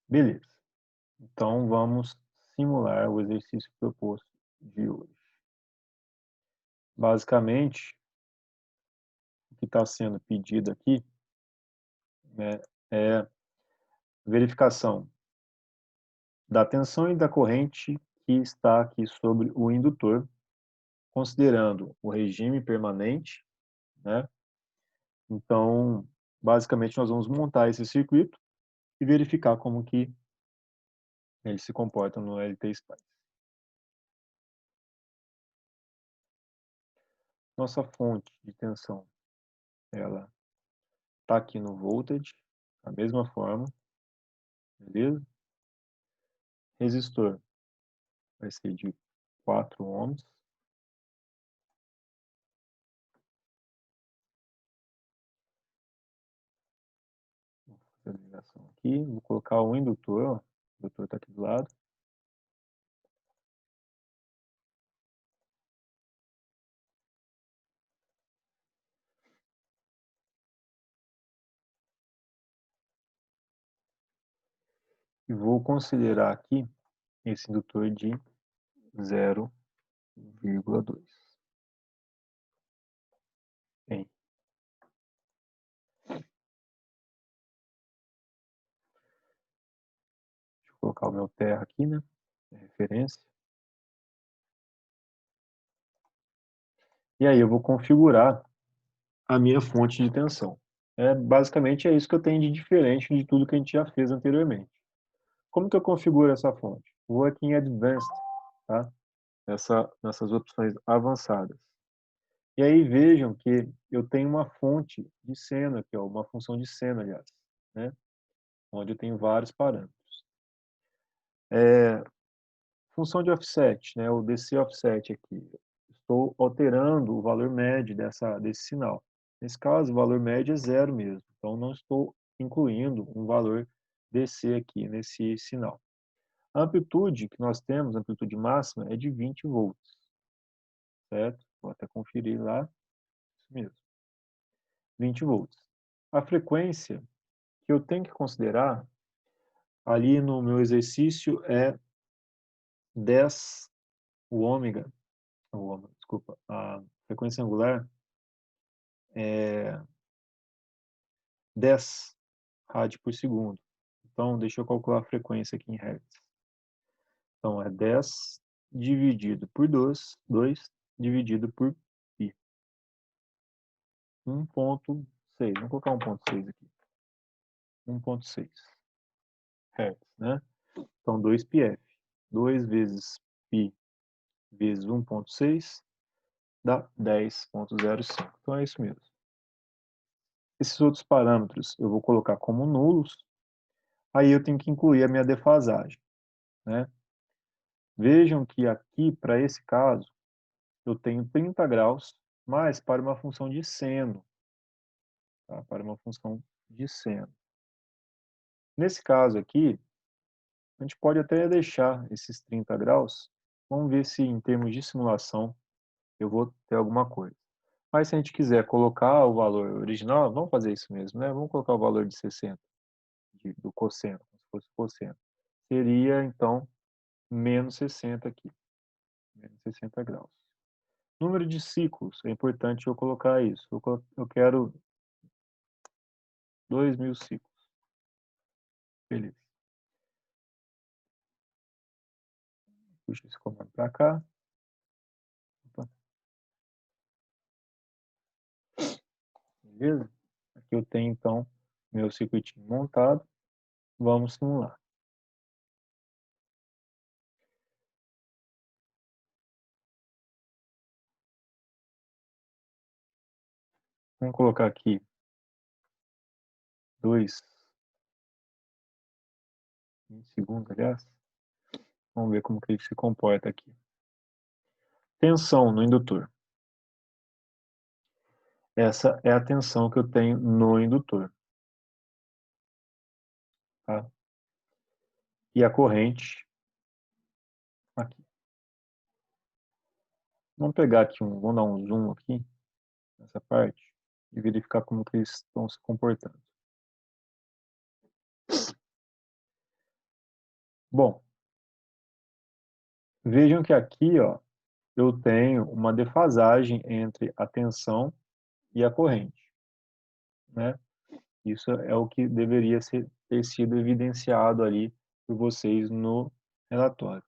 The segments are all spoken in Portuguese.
Beleza. Então, vamos simular o exercício proposto de hoje. Basicamente, o que está sendo pedido aqui, né, é verificação da tensão e da corrente que está aqui sobre o indutor, considerando o regime permanente, né? Então, basicamente, nós vamos montar esse circuito e verificar como que ele se comporta no LT-Spice. Nossa fonte de tensão, ela está aqui no voltage, da mesma forma, beleza? Resistor vai ser de 4 ohms. Vou fazer a ligação aqui, vou colocar o indutor, ó. O indutor está aqui do lado. E vou considerar aqui esse indutor de 0,2. Bem, deixa eu colocar o meu terra aqui, né? Referência. E aí eu vou configurar a minha fonte de tensão. Basicamente é isso que eu tenho de diferente de tudo que a gente já fez anteriormente. Como que eu configuro essa fonte? Vou aqui em Advanced, tá? Nessas opções avançadas. E aí vejam que eu tenho uma fonte de seno aqui, ó, uma função de seno, aliás, né? Onde eu tenho vários parâmetros. Função de offset, né? O DC offset aqui. Estou alterando o valor médio desse sinal. Nesse caso, o valor médio é zero mesmo. Então, não estou incluindo um valor DC aqui nesse sinal. A amplitude que nós temos, a amplitude máxima, é de 20 volts, certo? Vou até conferir lá, isso mesmo, 20 volts. A frequência que eu tenho que considerar ali no meu exercício é 10, desculpa, a frequência angular é 10 rádio por segundo. Então, deixa eu calcular a frequência aqui em hertz. Então, é 10 dividido por 2 dividido por π. 1,6. Vamos colocar 1,6 aqui. 1,6 Hz, né? Então, 2πf. 2 vezes π vezes 1,6 dá 10,05. Então, é isso mesmo. Esses outros parâmetros eu vou colocar como nulos. Aí eu tenho que incluir a minha defasagem, né? Vejam que aqui, para esse caso, eu tenho 30 graus, mas para uma função de seno. Tá? Para uma função de seno. Nesse caso aqui, a gente pode até deixar esses 30 graus. Vamos ver se em termos de simulação eu vou ter alguma coisa. Mas se a gente quiser colocar o valor original, vamos fazer isso mesmo, né? Vamos colocar o valor de 60 do cosseno, como se fosse cosseno. Seria, então, menos 60 aqui. Menos 60 graus. Número de ciclos, é importante eu colocar isso. Eu quero 2.000 ciclos. Beleza. Puxa esse comando para cá. Opa. Beleza? Aqui eu tenho, então, meu circuitinho montado. Vamos simular. Vamos colocar aqui 2 segundos, aliás. Vamos ver como que ele se comporta aqui. Tensão no indutor. Essa é a tensão que eu tenho no indutor. Tá? E a corrente aqui. Vamos pegar aqui vamos dar um zoom aqui nessa parte e verificar como que eles estão se comportando. Bom, vejam que aqui, ó, eu tenho uma defasagem entre a tensão e a corrente, né? Isso é o que deveria ter sido evidenciado ali por vocês no relatório.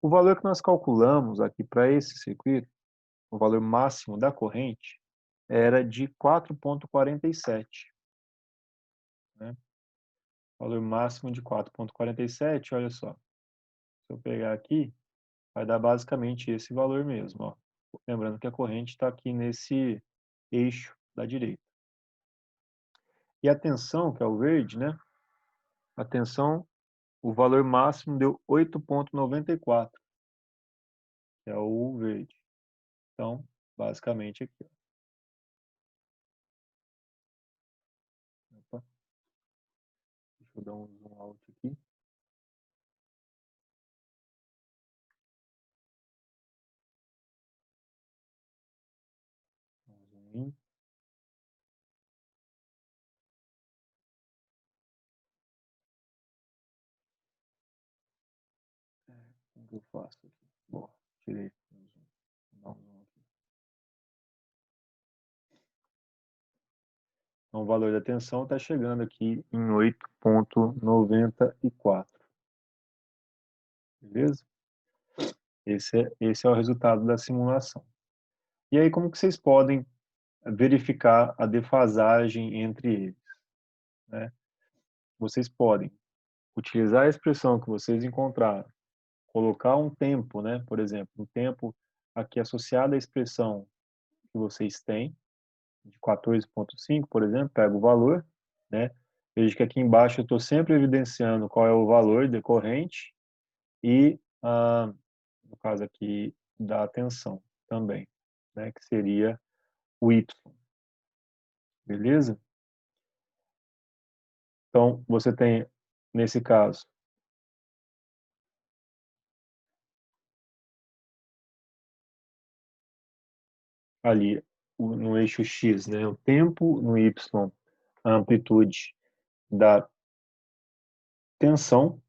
O valor que nós calculamos aqui para esse circuito, o valor máximo da corrente, era de 4,47, né? O valor máximo de 4,47, olha só. Se eu pegar aqui, vai dar basicamente esse valor mesmo, ó. Lembrando que a corrente está aqui nesse eixo da direita. E a tensão, que é o verde, né? A tensão, o valor máximo deu 8,94, que é o verde. Então, basicamente aqui, ó. Opa, deixa eu dar um zoom out aqui. Um zoom in. Como que eu faço aqui? Bom, tirei o zoom. Vou dar um zoom aqui. Então, o valor da tensão está chegando aqui em 8,94. Beleza? Esse é o resultado da simulação. E aí, como que vocês podem verificar a defasagem entre eles, né? Vocês podem utilizar a expressão que vocês encontraram, colocar um tempo, né? Por exemplo, um tempo aqui associado à expressão que vocês têm, de 14,5, por exemplo, pega o valor, né? Veja que aqui embaixo eu estou sempre evidenciando qual é o valor decorrente e, no caso aqui, da tensão também, né? Que seria o Y, beleza? Então, você tem, nesse caso, ali no eixo X, né? O tempo, no Y, a amplitude da tensão,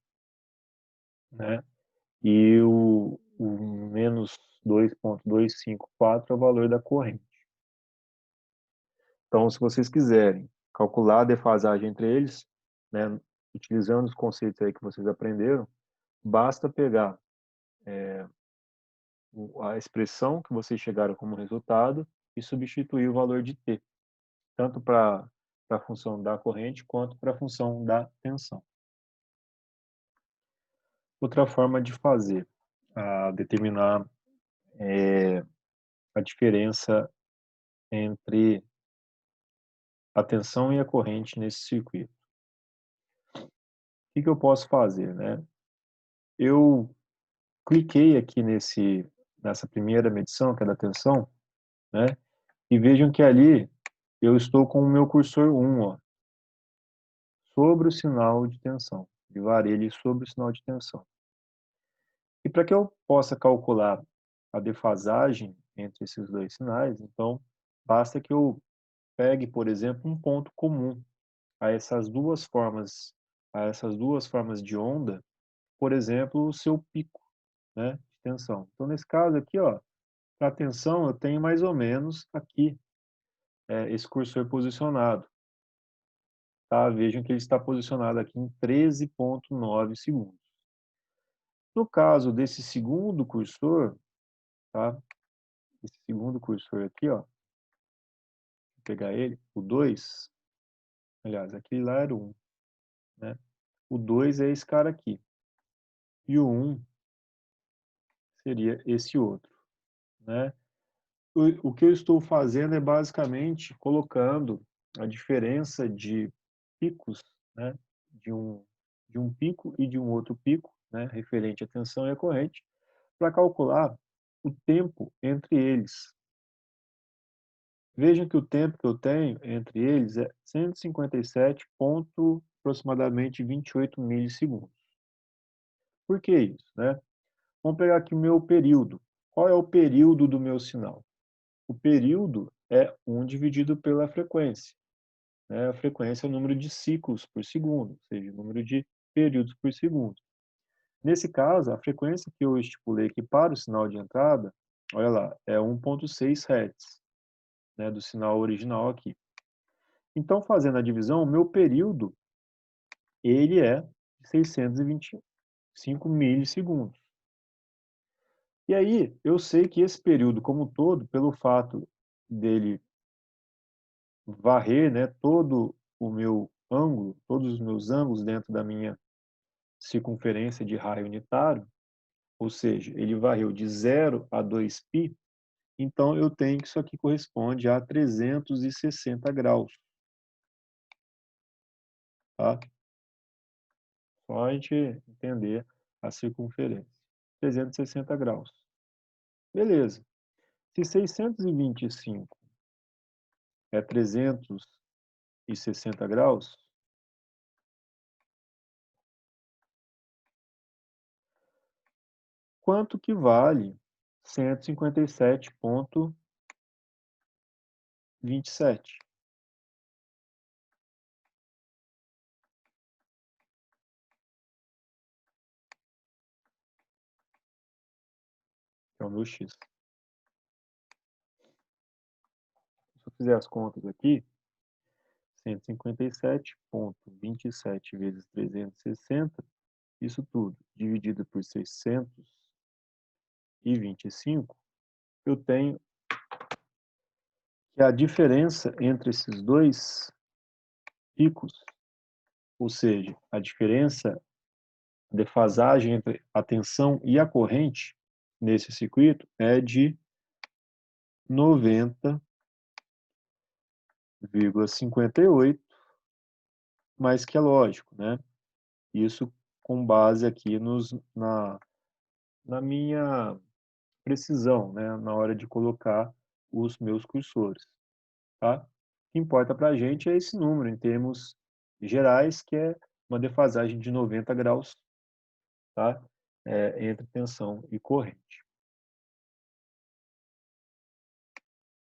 né? E o menos 2,254 é o valor da corrente. Então, se vocês quiserem calcular a defasagem entre eles, né, utilizando os conceitos aí que vocês aprenderam, basta pegar a expressão que vocês chegaram como resultado e substituir o valor de t, tanto para a função da corrente quanto para a função da tensão. Outra forma de fazer, determinar a diferença entre a tensão e a corrente nesse circuito. O que eu posso fazer, né? Eu cliquei aqui nessa primeira medição, que é da tensão, né? E vejam que ali eu estou com o meu cursor 1, ó, sobre o sinal de tensão. Levar ele sobre o sinal de tensão. E para que eu possa calcular a defasagem entre esses dois sinais, então, basta que eu pegue, por exemplo, um ponto comum a essas duas formas de onda, por exemplo, o seu pico, né, de tensão. Então, nesse caso aqui, ó, para a tensão, eu tenho mais ou menos aqui esse cursor posicionado. Tá? Vejam que ele está posicionado aqui em 13,9 segundos. No caso desse segundo cursor, tá? Esse segundo cursor aqui, ó, vou pegar ele, o 2, aliás, aquele lá era o 1, né? O 2 é esse cara aqui. E o 1 seria esse outro, né? O que eu estou fazendo é basicamente colocando a diferença de picos, né? De um pico e de um outro pico, né? Referente à tensão e à corrente, para calcular o tempo entre eles. Vejam que o tempo que eu tenho entre eles é 157 ponto aproximadamente 28 milissegundos. Por que isso, né? Vamos pegar aqui o meu período. Qual é o período do meu sinal? O período é 1 dividido pela frequência, né? A frequência é o número de ciclos por segundo, ou seja, o número de períodos por segundo. Nesse caso, a frequência que eu estipulei aqui para o sinal de entrada, olha lá, é 1.6 Hz, né, do sinal original aqui. Então, fazendo a divisão, o meu período, ele é 625 milissegundos. E aí, eu sei que esse período como um todo, pelo fato dele varrer, né, todo o meu ângulo, todos os meus ângulos dentro da minha circunferência de raio unitário, ou seja, ele varreu de 0 a 2π, então eu tenho que isso aqui corresponde a 360 graus. Tá? Só a gente entender a circunferência. 360 graus. Beleza. Se 625 é 360 graus, quanto que vale 157,27? Que é o meu x. Se eu fizer as contas aqui, 157,27 vezes 360, isso tudo dividido por 625, eu tenho que a diferença entre esses dois picos, ou seja, a diferença, a defasagem entre a tensão e a corrente nesse circuito é de 90,58, mas que é lógico, né? Isso com base aqui na minha precisão, né? Na hora de colocar os meus cursores, tá? O que importa para a gente é esse número em termos gerais, que é uma defasagem de 90 graus, tá? Entre tensão e corrente.